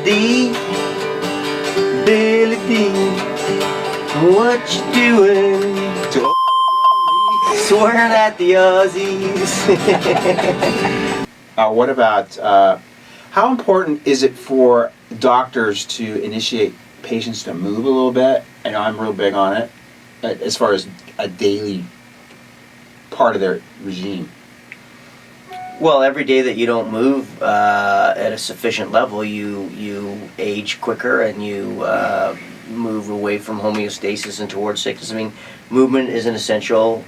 D, Billy D, what you doing? Swearing at the Aussies. What about, how important is it for doctors to initiate patients to move a little bit? I know I'm real big on it, as far as a daily part of their regime. Well, every day that you don't move at a sufficient level, you age quicker and you move away from homeostasis and towards sickness. I mean, movement is an essential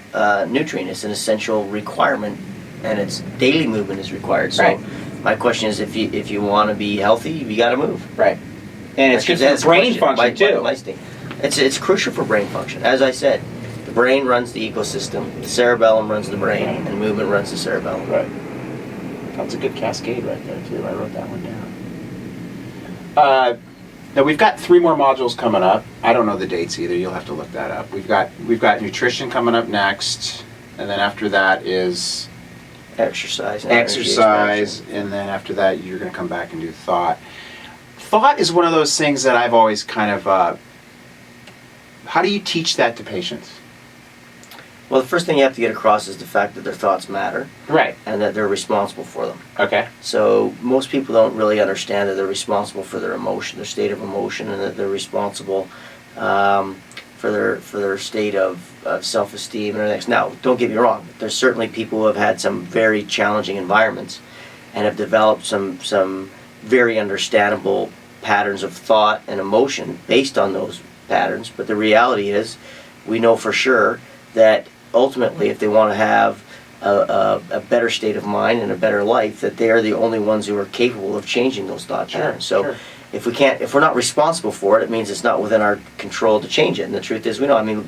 nutrient. It's an essential requirement, and it's daily movement is required. So, right. My question is, if you want to be healthy, you got to move. Right. And it's good for brain function too. It's crucial for brain function. As I said, the brain runs the ecosystem, the cerebellum runs the brain, and movement runs the cerebellum. Right. That's a good cascade right there too. I wrote that one down. Now we've got 3 more modules coming up. I don't know the dates either. You'll have to look that up. We've got nutrition coming up next, and then after that is exercise, and then after that you're going to come back and do thought. Thought is one of those things that I've always kind of. How do you teach that to patients? Well, the first thing you have to get across is the fact that their thoughts matter. Right. And that they're responsible for them. Okay. So most people don't really understand that they're responsible for their emotion, their state of emotion, and that they're responsible for their state of self-esteem and everything. Now, don't get me wrong. There's certainly people who have had some very challenging environments and have developed some very understandable patterns of thought and emotion based on those patterns. But the reality is, we know for sure that ultimately, if they want to have a better state of mind and a better life, that they are the only ones who are capable of changing those thought patterns. So, if we're not responsible for it, it means it's not within our control to change it. And the truth is, we know. I mean,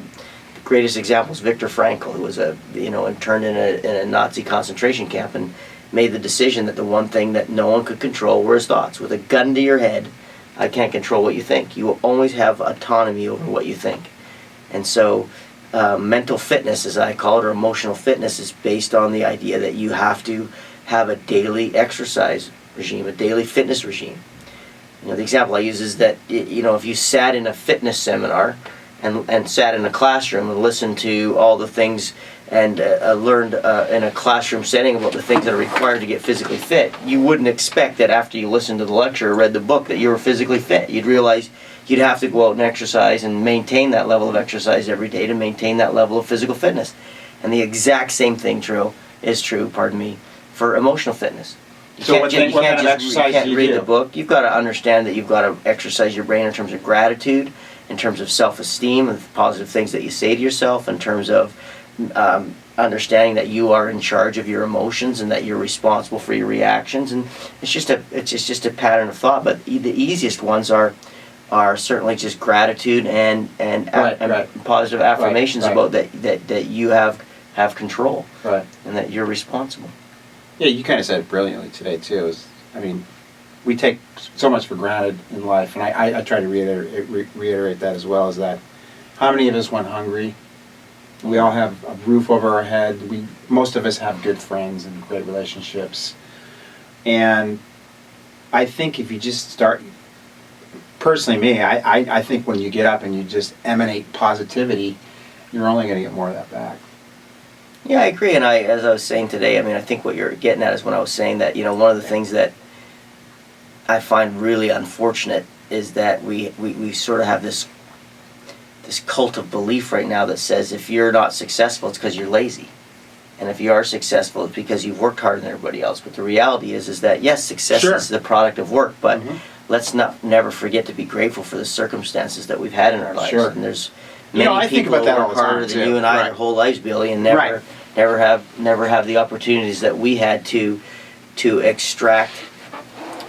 the greatest example is Viktor Frankl, who was interned in a Nazi concentration camp and made the decision that the one thing that no one could control were his thoughts. With a gun to your head, I can't control what you think. You will always have autonomy over what you think. And so, mental fitness, as I call it, or emotional fitness, is based on the idea that you have to have a daily exercise regime, a daily fitness regime. The example I use is that if you sat in a fitness seminar and sat in a classroom and listened to all the things and learned in a classroom setting about the things that are required to get physically fit, you wouldn't expect that after you listened to the lecture or read the book that you were physically fit. You'd realize you'd have to go out and exercise and maintain that level of exercise every day to maintain that level of physical fitness. And the exact same thing is true for emotional fitness. You can't just read the book. You've got to understand that you've got to exercise your brain in terms of gratitude, in terms of self-esteem, and positive things that you say to yourself, in terms of understanding that you are in charge of your emotions and that you're responsible for your reactions. And it's just a pattern of thought. But the easiest ones are certainly just gratitude and positive affirmations about that you have control, and that you're responsible. Yeah, you kind of said it brilliantly today too. We take so much for granted in life, and I try to reiterate that as well. Is that how many of us went hungry? We all have a roof over our head. Most of us have good friends and great relationships, and I think if you just start. Personally, me, I think when you get up and you just emanate positivity, you're only going to get more of that back. Yeah, I agree. And as I was saying today, I think what you're getting at is when I was saying that, one of the things that I find really unfortunate is that we sort of have this cult of belief right now that says if you're not successful, it's because you're lazy. And if you are successful, it's because you've worked harder than everybody else. But the reality is that, yes, success is the product of work, but let's never forget to be grateful for the circumstances that we've had in our lives. Sure. And there's many people who work harder than you and I their whole lives, Billy, and never have the opportunities that we had to extract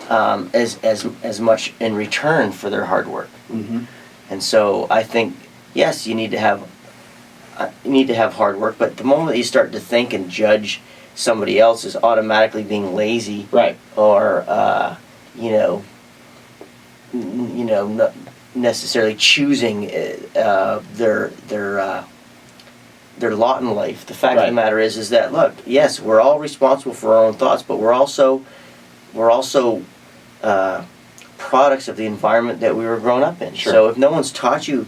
as much in return for their hard work. Mm-hmm. And so I think, yes, you need to have hard work, but the moment that you start to think and judge somebody else as automatically being lazy, or not necessarily choosing their lot in life. The fact of the matter is that, look, yes, we're all responsible for our own thoughts, but we're also products of the environment that we were growing up in. Sure. So if no one's taught you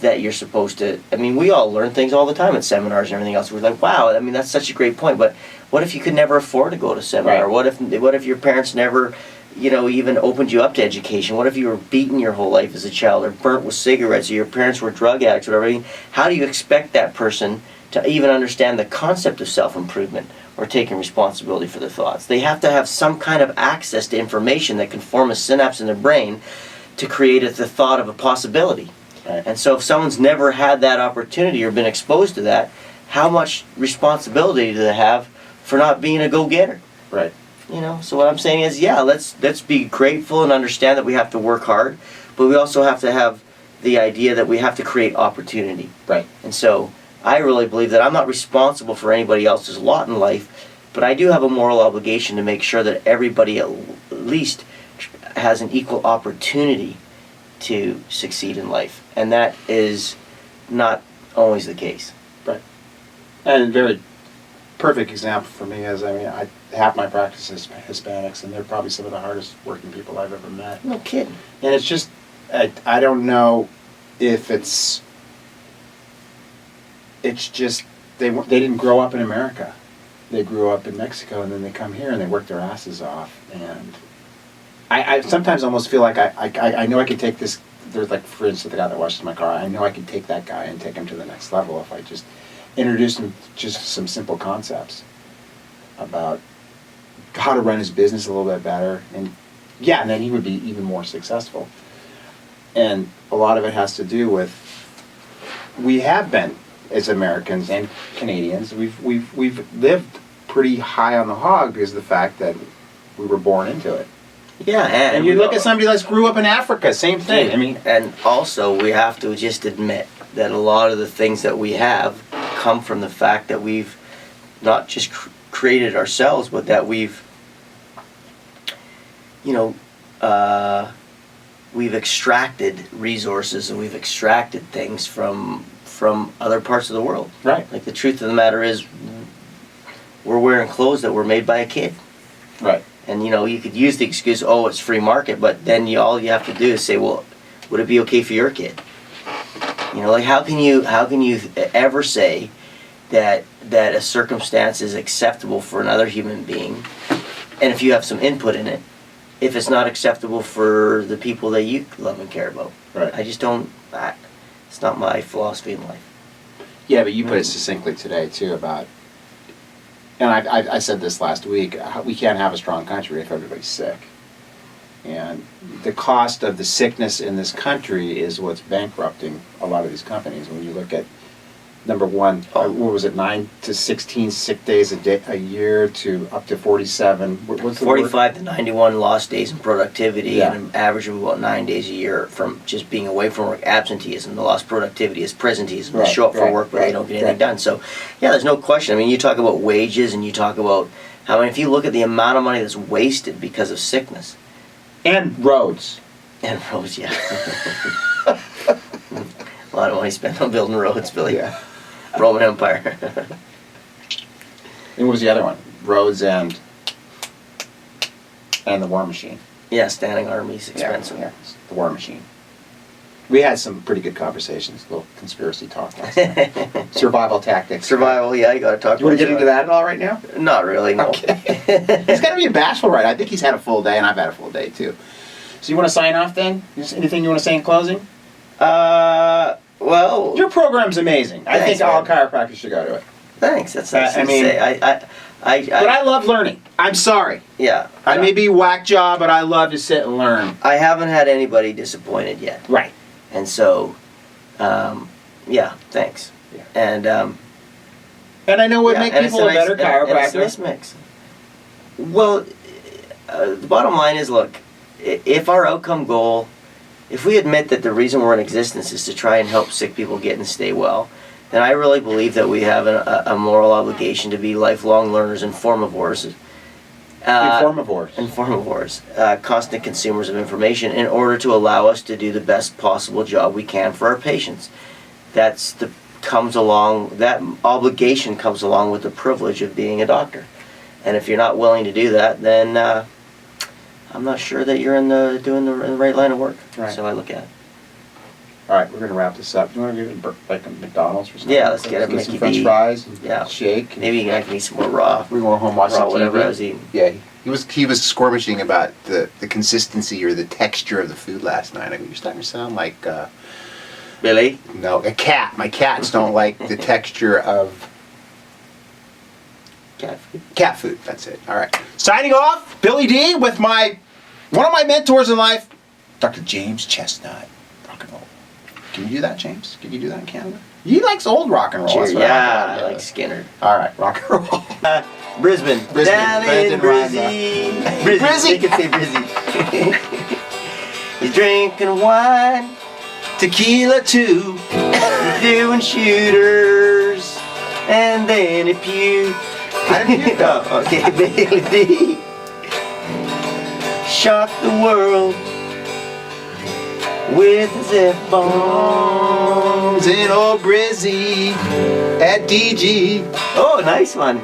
that you're supposed to, I mean, we all learn things all the time at seminars and everything else. We're like, wow, I mean, that's such a great point. But what if you could never afford to go to seminar? Right. What if your parents never, even opened you up to education? What if you were beaten your whole life as a child, or burnt with cigarettes, or your parents were drug addicts, or whatever? How do you expect that person to even understand the concept of self-improvement or taking responsibility for their thoughts? They have to have some kind of access to information that can form a synapse in their brain to create the thought of a possibility. Right. And so if someone's never had that opportunity or been exposed to that, how much responsibility do they have for not being a go-getter? Right. So what I'm saying is, let's be grateful and understand that we have to work hard, but we also have to have the idea that we have to create opportunity. Right. And so I really believe that I'm not responsible for anybody else's lot in life, but I do have a moral obligation to make sure that everybody at least has an equal opportunity to succeed in life. And that is not always the case. Right. And a very perfect example for me is, half my practice is Hispanics, and they're probably some of the hardest working people I've ever met. No kidding. And it's just, I don't know if it's just, they didn't grow up in America. They grew up in Mexico, and then they come here and they work their asses off. And I sometimes almost feel like I know I could take this. There's like, for instance, the guy that washes my car. I know I could take that guy and take him to the next level if I just introduced him just some simple concepts about how to run his business a little bit better. And then he would be even more successful. And a lot of it has to do with, we have been, as Americans and Canadians, we've lived pretty high on the hog because of the fact that we were born into it. Yeah, and you look at somebody that grew up in Africa, same thing. And also we have to just admit that a lot of the things that we have come from the fact that we've not just created ourselves, but that we've extracted resources and we've extracted things from other parts of the world. Right. Like, the truth of the matter is, we're wearing clothes that were made by a kid. Right. And you could use the excuse, oh, it's free market, but then all you have to do is say, well, would it be okay for your kid? How can you ever say that a circumstance is acceptable for another human being, and if you have some input in it, if it's not acceptable for the people that you love and care about? Right. I just don't. It's not my philosophy in life. Yeah, but you put it succinctly today too about, and I said this last week, we can't have a strong country if everybody's sick. And the cost of the sickness in this country is what's bankrupting a lot of these companies. When you look at, number one, what was it, 9 to 16 sick days a year to up to 47. What's the 45 to 91 lost days in productivity, Yeah. and an average of about 9 days a year from just being away from work. Absenteeism. The lost productivity is presenteeism. They show up for work, but they don't get anything done. So, there's no question. You talk about wages, and you talk about how, if you look at the amount of money that's wasted because of sickness. And roads. And roads, yeah. A lot of money spent on building roads, Billy. Yeah. Roman Empire. And what was the other one? Roads and the War Machine. Yeah, standing armies, expensive. Yeah, the War Machine. We had some pretty good conversations, a little conspiracy talk last night. Survival tactics. Survival, yeah, you got to talk. You want to get into that at all right now? Not really, no. Okay. He's got to be a bashful, right? I think he's had a full day, and I've had a full day too. So you want to sign off then? Anything you want to say in closing? Well, your program's amazing. I think all chiropractors should go to it. Thanks. That's nice to say. But I love learning. I'm sorry. Yeah. I may be whack job, but I love to sit and learn. I haven't had anybody disappointed yet. Right. And so, thanks. Yeah. And I know what make people a better chiropractor. It's a nice mix. Well, the bottom line is, look, if our outcome goal, if we admit that the reason we're in existence is to try and help sick people get and stay well, then I really believe that we have a moral obligation to be lifelong learners and formivores. Constant consumers of information in order to allow us to do the best possible job we can for our patients. That obligation comes along with the privilege of being a doctor. And if you're not willing to do that, then I'm not sure that you're in the right line of work. Right. So I look at it. All right, we're gonna wrap this up. Do you want to get like a McDonald's or something? Yeah, let's get a some Mickey French D. fries and Yeah. shake. And Maybe I can eat some more raw. we go home watch Raw some whatever I TV. was eating. Yeah, he was squirmishing about the consistency or the texture of the food last night. I go, you're starting to sound like Billy? no, a cat. My cats don't like the texture of Cat food. cat food. That's it. All right. Signing off, Billy D with one of my mentors in life, Dr. James Chestnut. Rock and roll. Can you do that, James? Can you do that in Canada? He likes old rock and roll. Cheer, That's what yeah, I like. like Skinner. All right, rock and roll. Brisbane. Brisbane. Down in Brisbane, Brizzy. Brizzy. Brizzy. They can say Brizzy. He's drinking wine, tequila too. He's doing shooters, and then he puked. I didn't puke though. Oh, okay, Bailey D. Shocked the world with his F-bombs. In old Brizzy at DG. Oh, nice one.